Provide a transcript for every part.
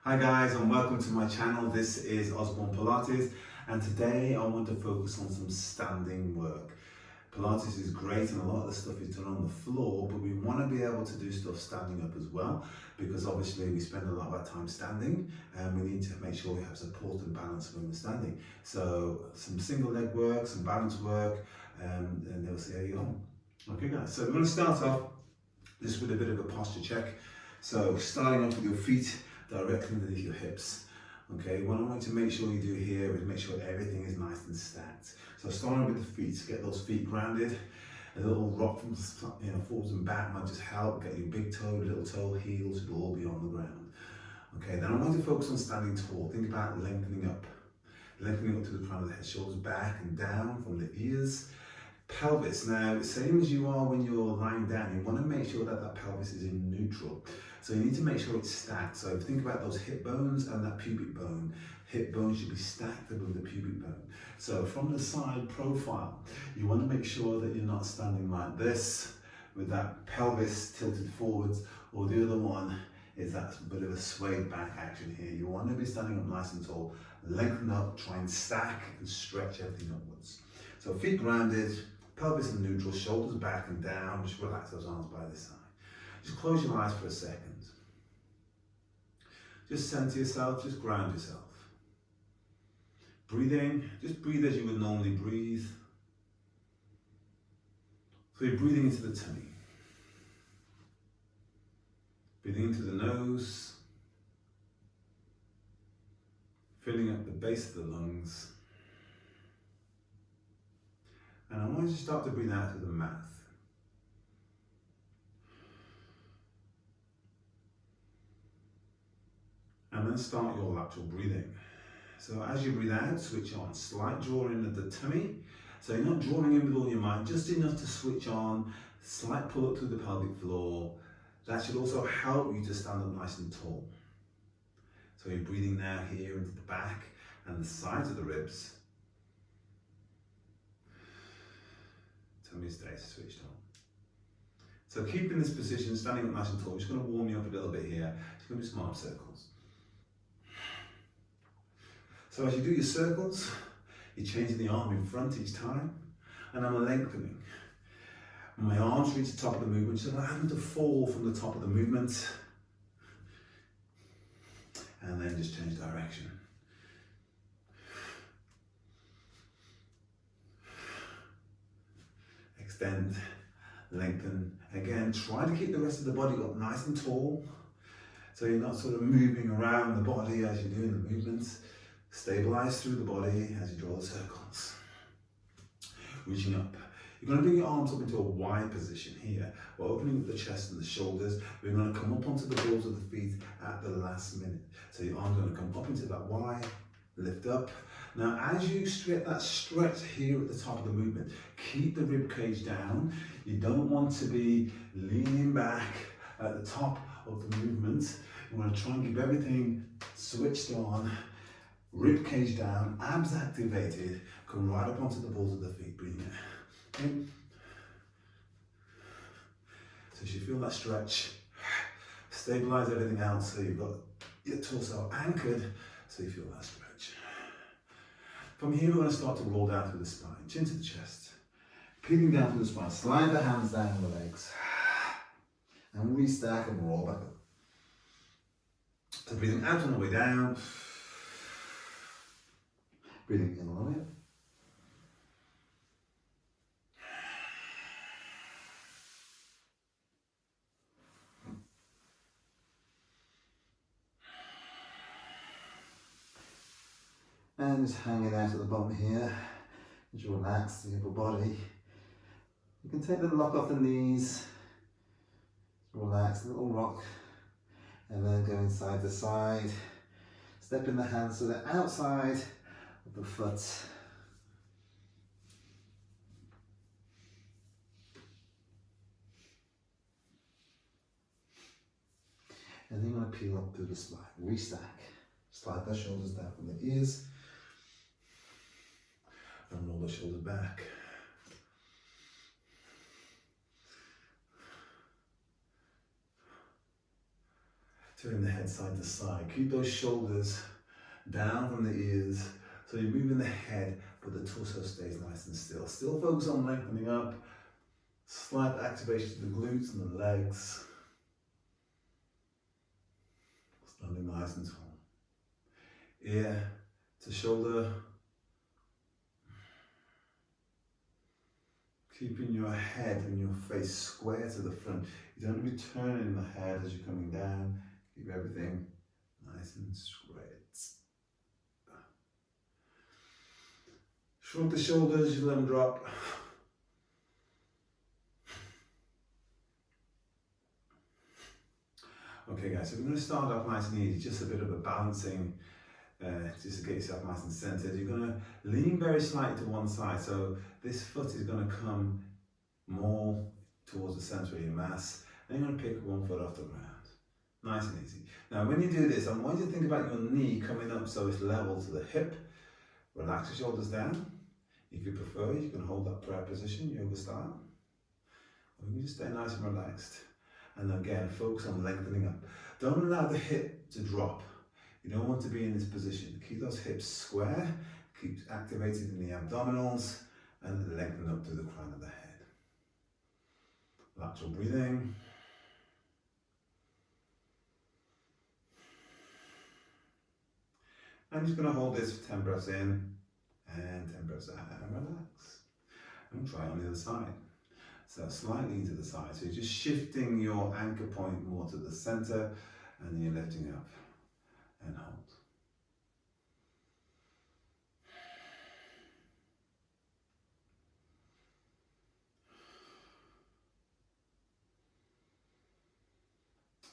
Hi guys, and welcome to my channel. This is Osborne Pilates, and today I want to focus on some standing work. Pilates is great and a lot of the stuff is done on the floor, but we want to be able to do stuff standing up as well, because obviously we spend a lot of our time standing and we need to make sure we have support and balance when we're standing. So some single leg work, some balance work, and they'll see how you go. Okay guys, so we're going to start off just with a bit of a posture check. So starting off with your feet directly underneath your hips. Okay, what I want you to make sure you do here is make sure everything is nice and stacked. So starting with the feet, get those feet grounded. A little rock from forwards and back might just help. Get your big toe, little toe, heels should all be on the ground. Okay, then I want you to focus on standing tall. Think about lengthening up to the front of the head, shoulders back and down from the ears. Pelvis, now same as you are when you're lying down, you want to make sure that that pelvis is in neutral. So you need to make sure it's stacked. So think about those hip bones and that pubic bone. Hip bone should be stacked above the pubic bone. So from the side profile, you want to make sure that you're not standing like this with that pelvis tilted forwards, or the other one is that bit of a swayed back action here. You want to be standing up nice and tall, lengthen up, try and stack and stretch everything upwards. So feet grounded, pelvis in neutral, shoulders back and down, just relax those arms by the side. Just close your eyes for a second. Just center yourself, just ground yourself. Breathing, just breathe as you would normally breathe. So you're breathing into the tummy. Breathing into the nose. Filling up the base of the lungs. And I want you to start to breathe out through the mouth. And then start your lateral breathing. So as you breathe out, switch on. Slight draw in of the tummy. So you're not drawing in with all your might, just enough to switch on. Slight pull up through the pelvic floor. That should also help you to stand up nice and tall. So you're breathing now here into the back and the sides of the ribs. Tummy stays switched on. So keep in this position, standing up nice and tall. I'm just going to warm you up a little bit here. Just going to do some arm circles. So as you do your circles, you're changing the arm in front each time, and I'm lengthening. When my arms reach the top of the movement, so allow them to fall from the top of the movement, and then just change direction. Extend, lengthen. Again, try to keep the rest of the body up nice and tall, so you're not sort of moving around the body as you're doing the movements. Stabilize through the body as you draw the circles. Reaching up. You're going to bring your arms up into a wide position here. We're opening up the chest and the shoulders. We're going to come up onto the balls of the feet at the last minute. So your arms are going to come up into that Y, lift up. Now as you get that stretch here at the top of the movement, keep the rib cage down. You don't want to be leaning back at the top of the movement. You want to try and keep everything switched on. Rib cage down, abs activated, come right up onto the balls of the feet, breathing in. So as you feel that stretch, stabilize everything else so you've got your torso anchored, so you feel that stretch. From here we're going to start to roll down through the spine, chin to the chest, peeling down through the spine, slide the hands down the legs, and restack and roll back up. So breathing out on the way down, breathing in on the way up. And just hanging out at the bottom here. Just relax the upper body. You can take the lock off the knees. Relax, a little rock. And then going side to side. Stepping the hands to the outside of the foot. And then you're going to peel up through the spine, restack. Slide the shoulders down from the ears. And roll the shoulders back. Turn the head side to side. Keep those shoulders down from the ears. So you're moving the head, but the torso stays nice and still. Still focus on lengthening up. Slight activation to the glutes and the legs. Standing nice and tall. Ear to shoulder. Keeping your head and your face square to the front. You don't want to be turning the head as you're coming down. Keep everything nice and straight. Shrug the shoulders, you let them drop. Okay guys, so we're going to start off nice and easy, just a bit of a balancing, just to get yourself nice and centered. You're going to lean very slightly to one side, so this foot is going to come more towards the center of your mass, and you're going to pick one foot off the ground. Nice and easy. Now when you do this, I want you to think about your knee coming up so it's level to the hip. Relax your shoulders down. If you prefer, you can hold that prayer position, yoga style. Or you can just stay nice and relaxed. And again, focus on lengthening up. Don't allow the hip to drop. You don't want to be in this position. Keep those hips square, keep activated in the abdominals, and lengthen up to the crown of the head. Lateral breathing. I'm just going to hold this for 10 breaths in and 10 breaths out and relax. And try on the other side. So slightly to the side. So you're just shifting your anchor point more to the center, and then you're lifting up and hold.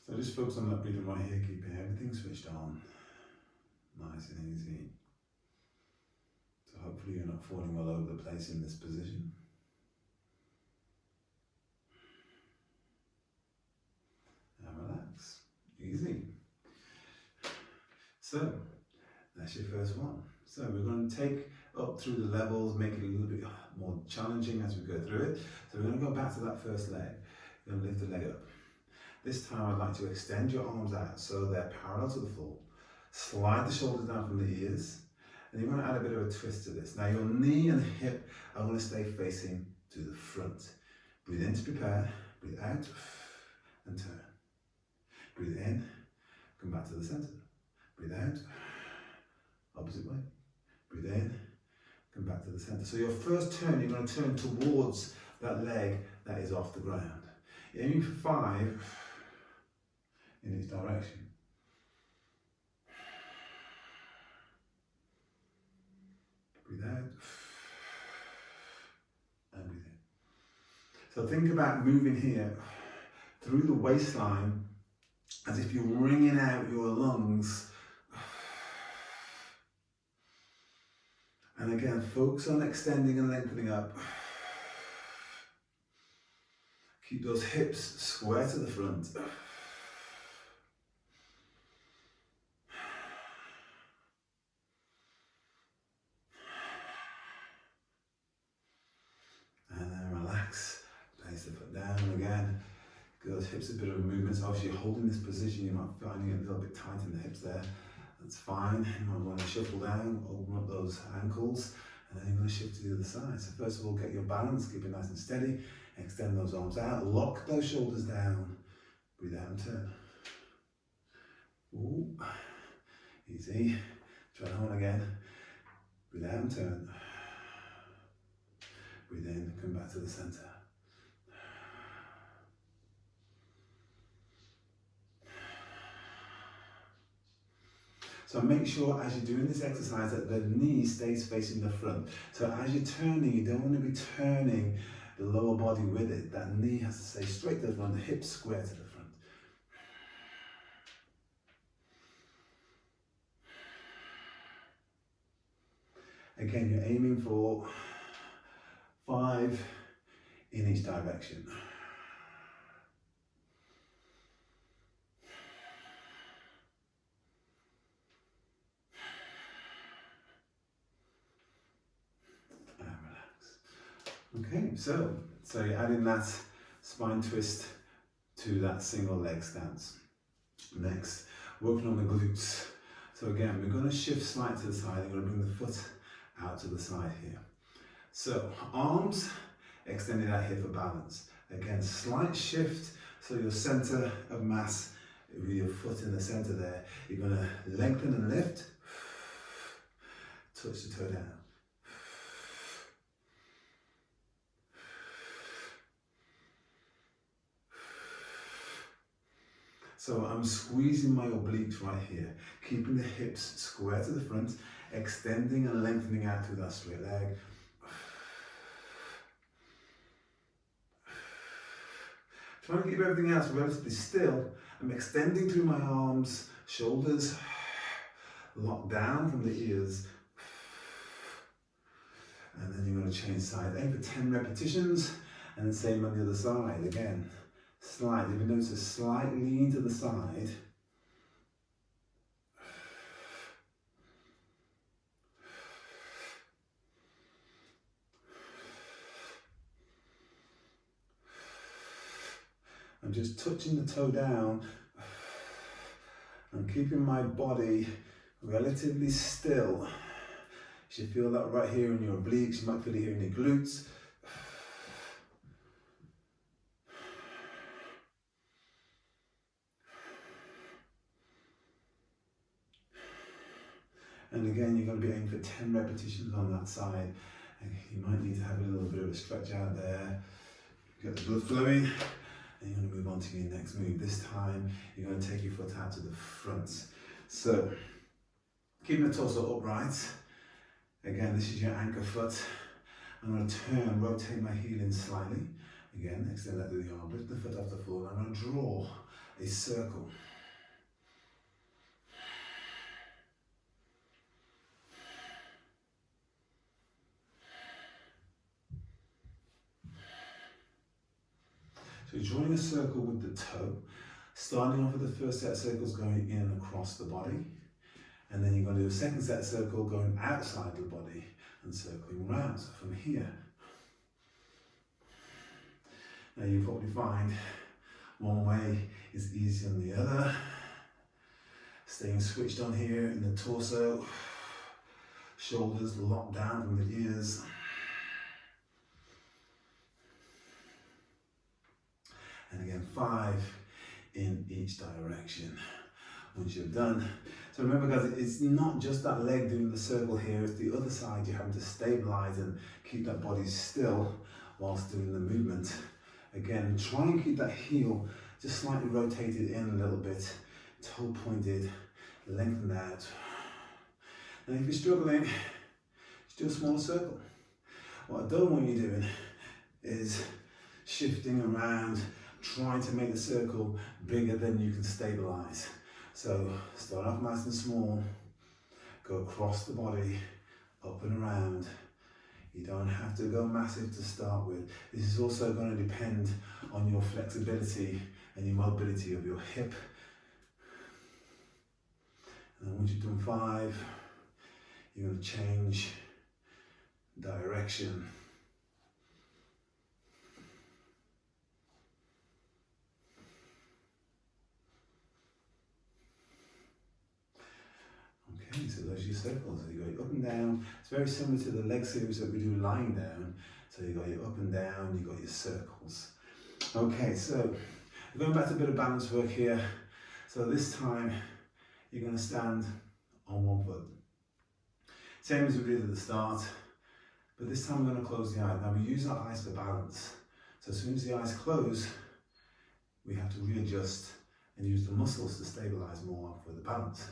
So just focus on that breathing right here, keeping everything switched on. Nice and easy. So hopefully you're not falling all over the place in this position. And relax. Easy. So that's your first one. So we're going to take up through the levels, make it a little bit more challenging as we go through it. So we're going to go back to that first leg. We're going to lift the leg up. This time I'd like to extend your arms out so they're parallel to the floor. Slide the shoulders down from the ears, and you're going to add a bit of a twist to this. Now your knee and hip are going to stay facing to the front. Breathe in to prepare, breathe out, and turn. Breathe in, come back to the center. Breathe out, opposite way. Breathe in, come back to the center. So your first turn, you're going to turn towards that leg that is off the ground. You're aiming for 5 in each direction. Breathe out, and breathe in. So think about moving here through the waistline as if you're wringing out your lungs. And again, focus on extending and lengthening up. Keep those hips square to the front. Place the foot down again. Give those hips a bit of a movement. So obviously you're holding this position, you might be finding it a little bit tight in the hips there. That's fine. You might want to shuffle down, open up those ankles, and then you're going to shift to the other side. So first of all, get your balance, keep it nice and steady. Extend those arms out, lock those shoulders down. Breathe out and turn. Ooh. Easy. Try that one again. Breathe out and turn. Breathe in, come back to the center. So make sure as you're doing this exercise that the knee stays facing the front. So as you're turning, you don't want to be turning the lower body with it. That knee has to stay straight to the front, the hips square to the front. Again, you're aiming for 5 in each direction. And relax. Okay, so you're adding that spine twist to that single leg stance. Next, working on the glutes. So again, we're going to shift slightly to the side. We're going to bring the foot out to the side here. So arms extended out here for balance. Again, slight shift, so your center of mass with your foot in the center there. You're going to lengthen and lift, touch the toe down. So I'm squeezing my obliques right here, keeping the hips square to the front, extending and lengthening out through that straight leg. Trying to keep everything else relatively still. I'm extending through my arms, shoulders locked down from the ears. And then you're going to change sides. Aim for 10 repetitions, and the same on the other side again. Slide, if you notice a slight lean to the side. I'm just touching the toe down and keeping my body relatively still. You should feel that right here in your obliques, you might feel it here in your glutes. And again, you're going to be aiming for 10 repetitions on that side. And you might need to have a little bit of a stretch out there. Get the blood flowing. And you're going to move on to your next move. This time, you're going to take your foot out to the front. So, keeping the torso upright. Again, this is your anchor foot. I'm going to turn, rotate my heel in slightly. Again, extend that to the arm, lift the foot off the floor. I'm going to draw a circle. So you're drawing a circle with the toe, starting off with the first set of circles going in across the body, and then you're going to do a second set of circle going outside the body and circling around. So from here, now you probably find one way is easier than the other. Staying switched on here in the torso, shoulders locked down from the ears. And again, 5 in each direction. Once you're done, so remember guys, it's not just that leg doing the circle here, it's the other side. You're having to stabilize and keep that body still whilst doing the movement. Again, try and keep that heel just slightly rotated in a little bit, toe pointed, lengthened out. And if you're struggling, just do a smaller circle. What I don't want you doing is shifting around, trying to make the circle bigger than you can stabilize. So start off nice and small, go across the body, up and around. You don't have to go massive to start with. This is also going to depend on your flexibility and your mobility of your hip. And then once you've done 5, you're going to change direction. Okay, so those are your circles. So you got your up and down. It's very similar to the leg series that we do lying down. So you got your up and down, you got your circles. Okay, so we're going back to a bit of balance work here. So this time you're going to stand on one foot. Same as we did at the start, but this time we're going to close the eyes. Now we use our eyes for balance. So as soon as the eyes close, we have to readjust and use the muscles to stabilize more for the balance.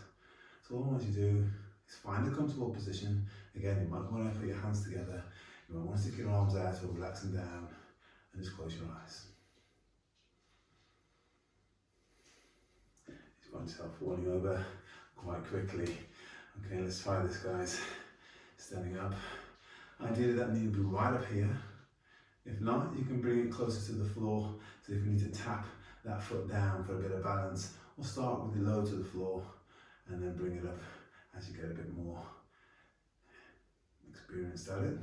So all I want you to do is find a comfortable position. Again, you might want to put your hands together. You might want to stick your arms out or relax them down and just close your eyes. You find yourself falling over quite quickly. Okay, let's try this, guys. Standing up. Ideally that knee will be right up here. If not, you can bring it closer to the floor. So if you need to tap that foot down for a bit of balance, we'll start with the low to the floor and then bring it up as you get a bit more experienced at it.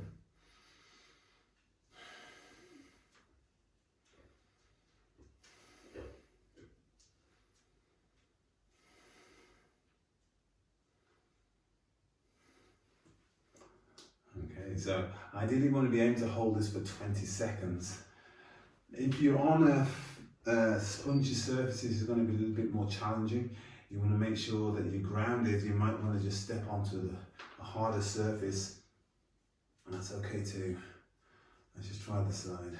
So ideally you want to be able to hold this for 20 seconds. If you're on a spongy surfaces, it's going to be a little bit more challenging. You want to make sure that you're grounded. You might want to just step onto a harder surface, and that's okay too. Let's just try the side.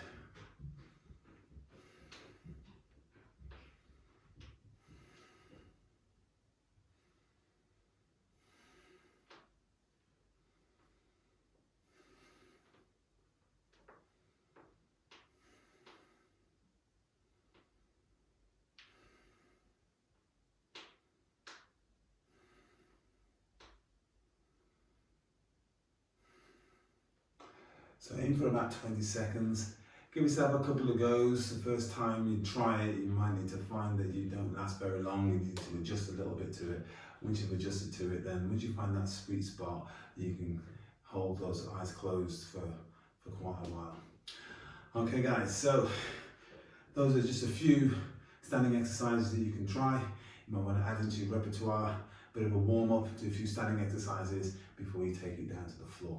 So aim for about 20 seconds. Give yourself a couple of goes. The first time you try it, you might need to find that you don't last very long. You need to adjust a little bit to it. Once you've adjusted to it, then once you find that sweet spot, you can hold those eyes closed for quite a while. Okay guys, so those are just a few standing exercises that you can try. You might want to add into your repertoire, a bit of a warm up, do a few standing exercises before you take it down to the floor.